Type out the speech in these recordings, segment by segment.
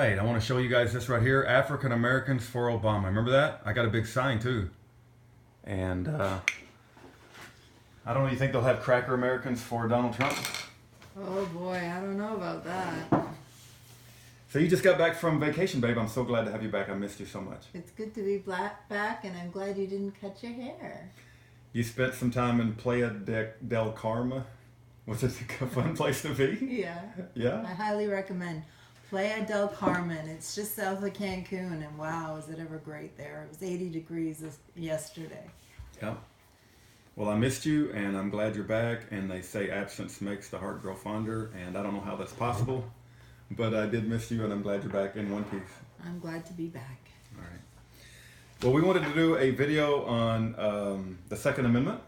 right, I want to show you guys this right here. African Americans for Obama. Remember that? I got a big sign too. And I don't know, you think they'll have cracker Americans for Donald Trump? Oh boy, I don't know about that. So you just got back from vacation, babe. I'm so glad to have you back. I missed you so much. It's good to be back, and I'm glad you didn't cut your hair. You spent some time in Playa del Carmen. Was it a fun place to be? Yeah. Yeah? I highly recommend Playa del Carmen. It's just south of Cancun, and wow, is it ever great there. It was 80 degrees yesterday. Yeah. Well, I missed you, and I'm glad you're back. And they say absence makes the heart grow fonder, and I don't know how that's possible, but I did miss you, and I'm glad you're back in one piece. I'm glad to be back. All right. Well, we wanted to do a video on the Second Amendment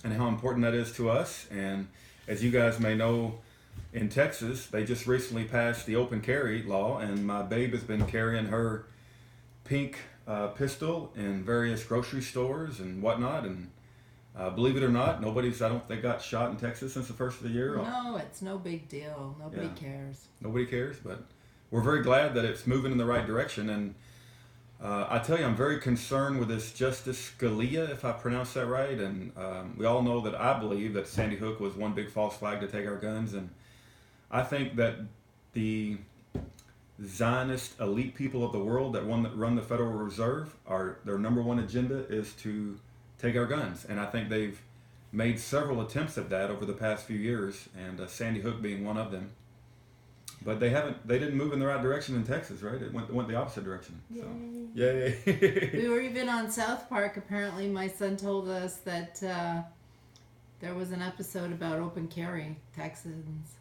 and how important that is to us. And as you guys may know, in Texas, they just recently passed the open carry law, and my babe has been carrying her pink pistol in various grocery stores and whatnot. And believe it or not, I don't think, got shot in Texas since the first of the year. No, it's no big deal. Nobody cares. Nobody cares, but we're very glad that it's moving in the right direction. And I tell you, I'm very concerned with this Justice Scalia, if I pronounce that right. And we all know that I believe that Sandy Hook was one big false flag to take our guns. And I think that the zionist elite people of the world that run the Federal Reserve, their number one agenda is to take our guns. And I think they've made several attempts at that over the past few years, and Sandy Hook being one of them. But they didn't move in the right direction in Texas, right? It went the opposite direction. Yay. So, yay. We were even on South Park. Apparently, my son told us that there was an episode about open carry Texans.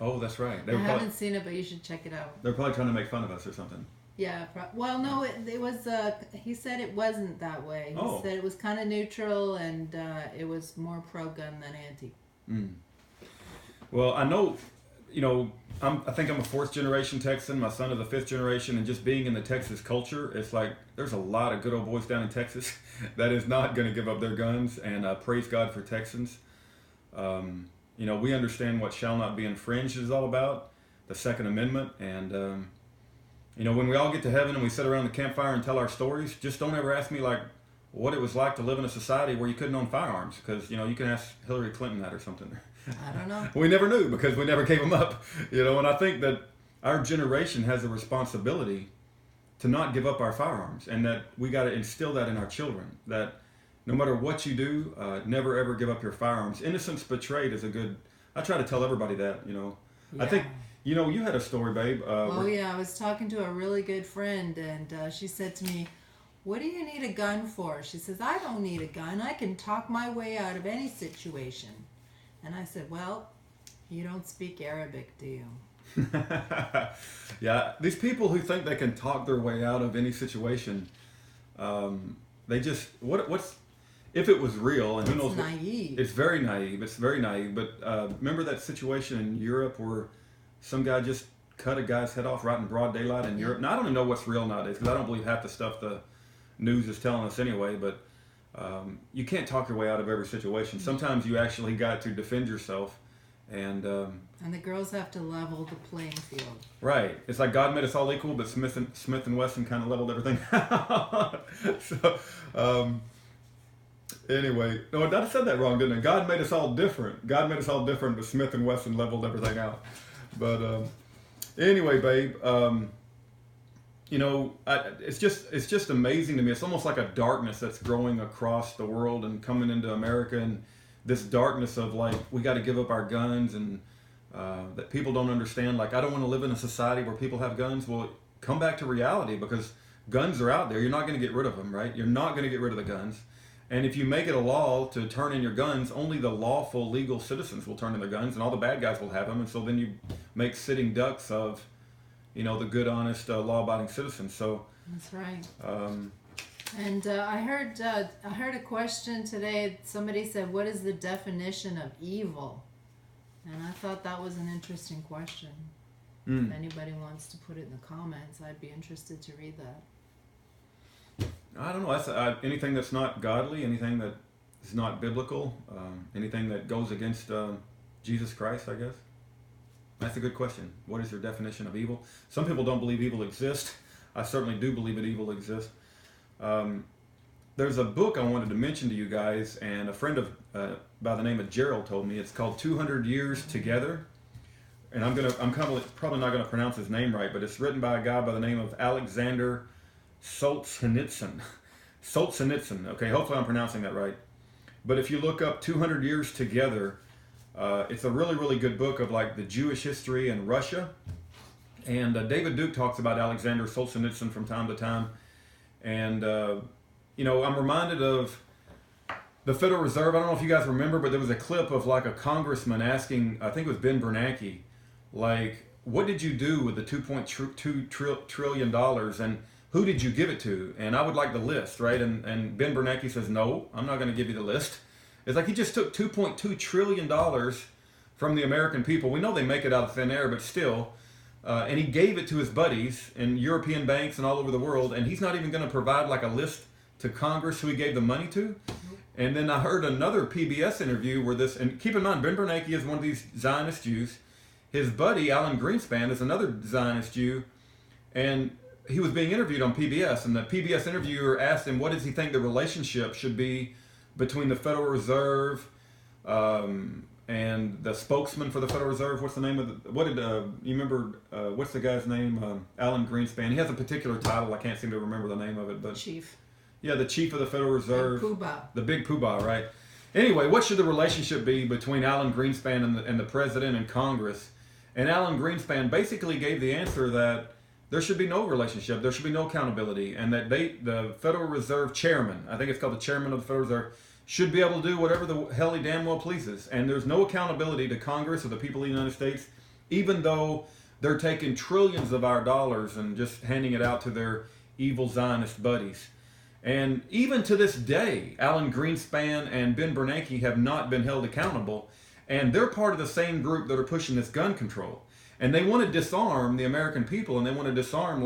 Oh, that's right. I haven't seen it, but you should check it out. They're probably trying to make fun of us or something. Yeah. Well, no, it was. He said it wasn't that way. He said it was kind of neutral, and it was more pro-gun than anti. Mm. Well, I know. I think I'm a fourth generation Texan. My son is a fifth generation, and just being in the Texas culture, it's like there's a lot of good old boys down in Texas that is not going to give up their guns. And praise God for Texans. We understand what shall not be infringed is all about, the Second Amendment, and when we all get to heaven and we sit around the campfire and tell our stories, just don't ever ask me what it was like to live in a society where you couldn't own firearms, because you can ask Hillary Clinton that or something. I don't know. We never knew because we never gave them up, and I think that our generation has a responsibility to not give up our firearms, and that we got to instill that in our children, that no matter what you do, never ever give up your firearms. Innocence betrayed is I try to tell everybody that, Yeah. I think, you had a story, babe. I was talking to a really good friend, and she said to me, "What do you need a gun for?" She says, "I don't need a gun. I can talk my way out of any situation." And I said, "Well, you don't speak Arabic, do you?" Yeah, these people who think they can talk their way out of any situation, they just, what's, if it was real, and who knows, naive. It's very naive. It's very naive. But remember that situation in Europe where some guy just cut a guy's head off right in broad daylight in Europe? Now, I don't even know what's real nowadays, because I don't believe half the stuff the news is telling us anyway, but you can't talk your way out of every situation. Sometimes you actually got to defend yourself, and the girls have to level the playing field. Right. It's like God made us all equal, but Smith and Wesson kind of leveled everything out. So, anyway, no, I said that wrong, didn't I? God made us all different. God made us all different, but Smith and Wesson leveled everything out. But anyway, babe, it's just amazing to me. It's almost like a darkness that's growing across the world and coming into America, and this darkness of we got to give up our guns, and that people don't understand. I don't want to live in a society where people have guns. Well, come back to reality, because guns are out there. You're not going to get rid of them, right? You're not going to get rid of the guns. And if you make it a law to turn in your guns, only the lawful, legal citizens will turn in their guns, and all the bad guys will have them. And so then you make sitting ducks of, the good, honest, law-abiding citizens. So that's right. And I heard a question today. Somebody said, "What is the definition of evil?" And I thought that was an interesting question. If anybody wants to put it in the comments, I'd be interested to read that. I don't know. That's anything that's not godly, anything that is not biblical, anything that goes against Jesus Christ, I guess. That's a good question. What is your definition of evil? Some people don't believe evil exists. I certainly do believe that evil exists. There's a book I wanted to mention to you guys, and a friend of by the name of Gerald told me. It's called 200 Years Together, and I'm probably not gonna pronounce his name right, but it's written by a guy by the name of Alexander Solzhenitsyn. Solzhenitsyn. Okay, hopefully I'm pronouncing that right. But if you look up 200 Years Together, it's a really, really good book of like the Jewish history in Russia. And David Duke talks about Alexander Solzhenitsyn from time to time. And, I'm reminded of the Federal Reserve. I don't know if you guys remember, but there was a clip of like a congressman asking, I think it was Ben Bernanke, like, what did you do with the $2.2 trillion and who did you give it to? And I would like the list, right? And Ben Bernanke says, no, I'm not going to give you the list. It's like he just took $2.2 trillion from the American people. We know they make it out of thin air, but still. And he gave it to his buddies in European banks and all over the world. And he's not even going to provide like a list to Congress who he gave the money to. And then I heard another PBS interview where this, and keep in mind, Ben Bernanke is one of these Zionist Jews. His buddy, Alan Greenspan, is another Zionist Jew. And he was being interviewed on PBS. And the PBS interviewer asked him, what does he think the relationship should be between the Federal Reserve and the spokesman for the Federal Reserve? What's the name of you remember, what's the guy's name? Alan Greenspan. He has a particular title. I can't seem to remember the name of it. But Chief. Yeah, the chief of the Federal Reserve. Big Poobah. The big poobah, right? Anyway, what should the relationship be between Alan Greenspan and the president and Congress? And Alan Greenspan basically gave the answer that there should be no relationship, there should be no accountability, and that the Federal Reserve chairman, I think it's called the chairman of the Federal Reserve, should be able to do whatever the hell he damn well pleases. And there's no accountability to Congress or the people of the United States, even though they're taking trillions of our dollars and just handing it out to their evil Zionist buddies. And even to this day, Alan Greenspan and Ben Bernanke have not been held accountable, and they're part of the same group that are pushing this gun control. And they want to disarm the American people, and they want to disarm,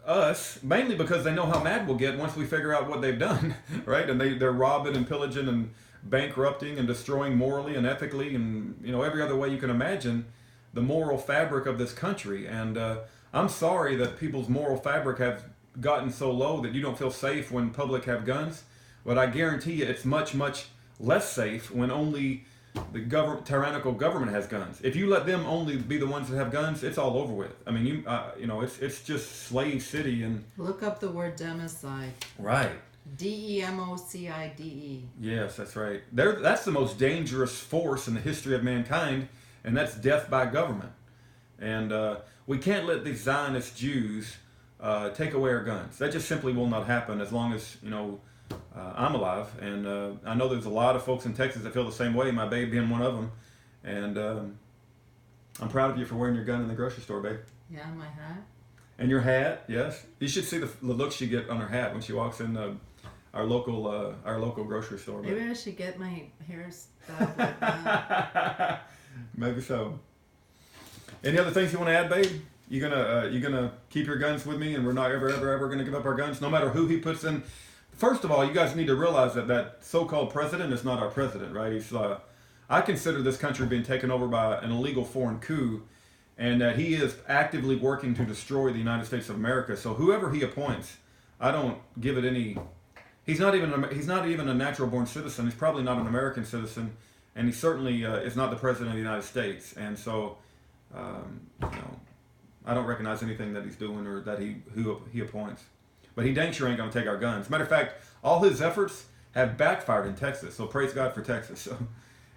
us, mainly because they know how mad we'll get once we figure out what they've done, right? And they're robbing and pillaging and bankrupting and destroying morally and ethically and, every other way you can imagine the moral fabric of this country. And I'm sorry that people's moral fabric have gotten so low that you don't feel safe when public have guns, but I guarantee you it's much, much less safe when only the tyrannical government has guns. If you let them only be the ones that have guns, it's all over with. I mean, it's just slave city. And look up the word democide. Right. DEMOCIDE. Yes, that's right. That's the most dangerous force in the history of mankind, and that's death by government. And we can't let these Zionist Jews take away our guns. That just simply will not happen as long as I'm alive. And I know there's a lot of folks in Texas that feel the same way, my babe being one of them. And I'm proud of you for wearing your gun in the grocery store, babe. Yeah, my hat. And your hat, yes. You should see the look she get on her hat when she walks in our local grocery store. Maybe I should get my hair styled like that. Maybe so. Any other things you want to add, babe? You gonna keep your guns with me, and we're not ever gonna give up our guns, no matter who he puts in. First of all, you guys need to realize that so-called president is not our president, right? He's I consider this country being taken over by an illegal foreign coup, and that he is actively working to destroy the United States of America. So whoever he appoints, I don't give it any. He's not even a natural-born citizen. He's probably not an American citizen, and he certainly is not the president of the United States. And so, I don't recognize anything that he's doing or that who he appoints. But he dang sure ain't going to take our guns. Matter of fact, all his efforts have backfired in Texas. So praise God for Texas. So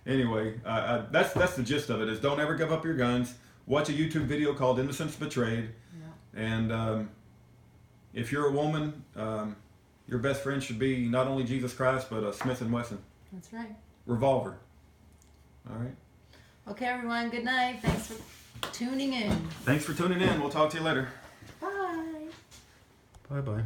anyway, that's the gist of it, is don't ever give up your guns. Watch a YouTube video called Innocence Betrayed. Yeah. And if you're a woman, your best friend should be not only Jesus Christ, but a Smith & Wesson. That's right. Revolver. All right. Okay, everyone. Good night. Thanks for tuning in. Thanks for tuning in. We'll talk to you later. Bye. Bye-bye.